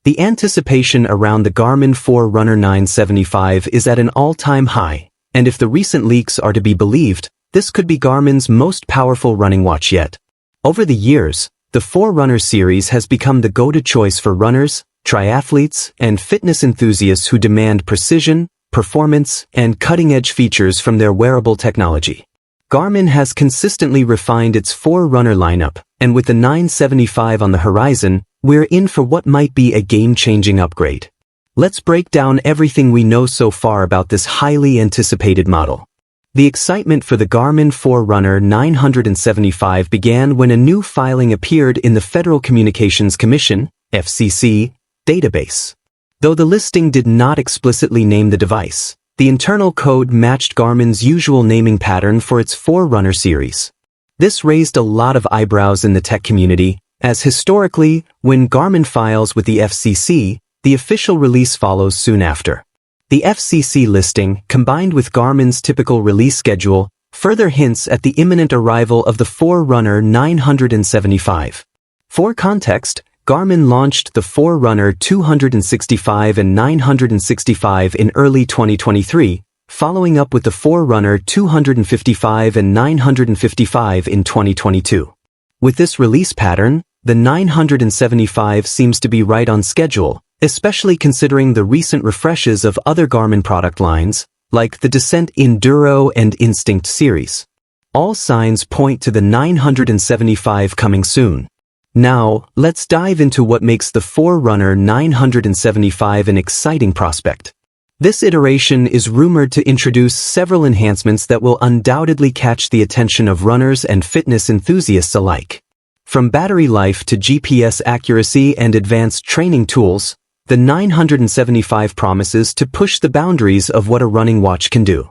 The anticipation around the Garmin Forerunner 975 is at an all-time high, and if the recent leaks are to be believed, this could be Garmin's most powerful running watch yet. Over the years, the Forerunner series has become the go-to choice for runners, triathletes, and fitness enthusiasts who demand precision, performance, and cutting-edge features from their wearable technology. Garmin has consistently refined its Forerunner lineup, and with the 975 on the horizon, we're in for what might be a game-changing upgrade. Let's break down everything we know so far about this highly anticipated model. The excitement for the Garmin Forerunner 975 began when a new filing appeared in the Federal Communications Commission, FCC, database. Though the listing did not explicitly name the device, the internal code matched Garmin's usual naming pattern for its Forerunner series. This raised a lot of eyebrows in the tech community, as historically, when Garmin files with the FCC, the official release follows soon after. The FCC listing, combined with Garmin's typical release schedule, further hints at the imminent arrival of the Forerunner 975. For context, Garmin launched the Forerunner 265 and 965 in early 2023, following up with the Forerunner 255 and 955 in 2022. With this release pattern, the 975 seems to be right on schedule, especially considering the recent refreshes of other Garmin product lines, like the Descent Enduro and Instinct series. All signs point to the 975 coming soon. Now, let's dive into what makes the Forerunner 975 an exciting prospect. This iteration is rumored to introduce several enhancements that will undoubtedly catch the attention of runners and fitness enthusiasts alike. From battery life to GPS accuracy and advanced training tools, the 975 promises to push the boundaries of what a running watch can do.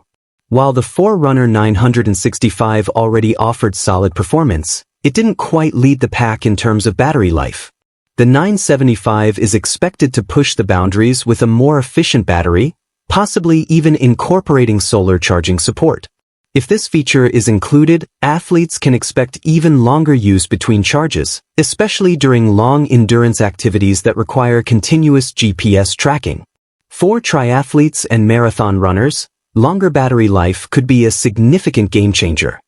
While the Forerunner 965 already offered solid performance, it didn't quite lead the pack in terms of battery life. The 975 is expected to push the boundaries with a more efficient battery, possibly even incorporating solar charging support. If this feature is included, athletes can expect even longer use between charges, especially during long endurance activities that require continuous GPS tracking. For triathletes and marathon runners, longer battery life could be a significant game changer.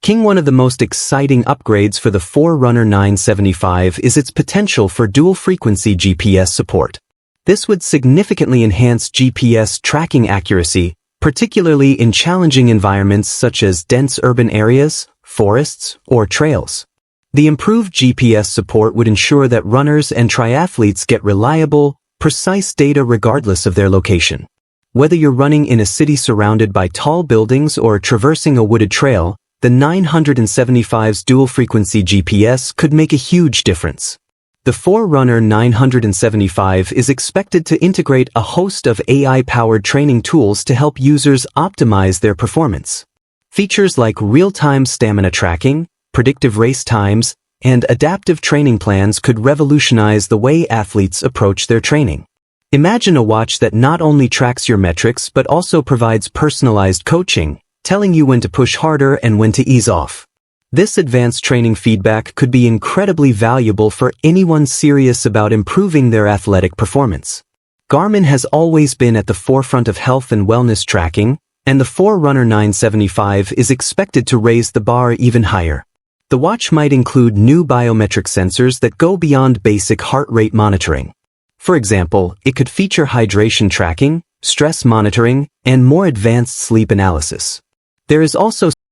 One of the most exciting upgrades for the Forerunner 975 is its potential for dual-frequency GPS support. This would significantly enhance GPS tracking accuracy, particularly in challenging environments such as dense urban areas, forests, or trails. The improved GPS support would ensure that runners and triathletes get reliable, precise data regardless of their location. Whether you're running in a city surrounded by tall buildings or traversing a wooded trail, the 975's dual-frequency GPS could make a huge difference. The Forerunner 975 is expected to integrate a host of AI-powered training tools to help users optimize their performance. Features like real-time stamina tracking, predictive race times, and adaptive training plans could revolutionize the way athletes approach their training. Imagine a watch that not only tracks your metrics but also provides personalized coaching, telling you when to push harder and when to ease off. This advanced training feedback could be incredibly valuable for anyone serious about improving their athletic performance. Garmin has always been at the forefront of health and wellness tracking, and the Forerunner 975 is expected to raise the bar even higher. The watch might include new biometric sensors that go beyond basic heart rate monitoring. For example, it could feature hydration tracking, stress monitoring, and more advanced sleep analysis. There is also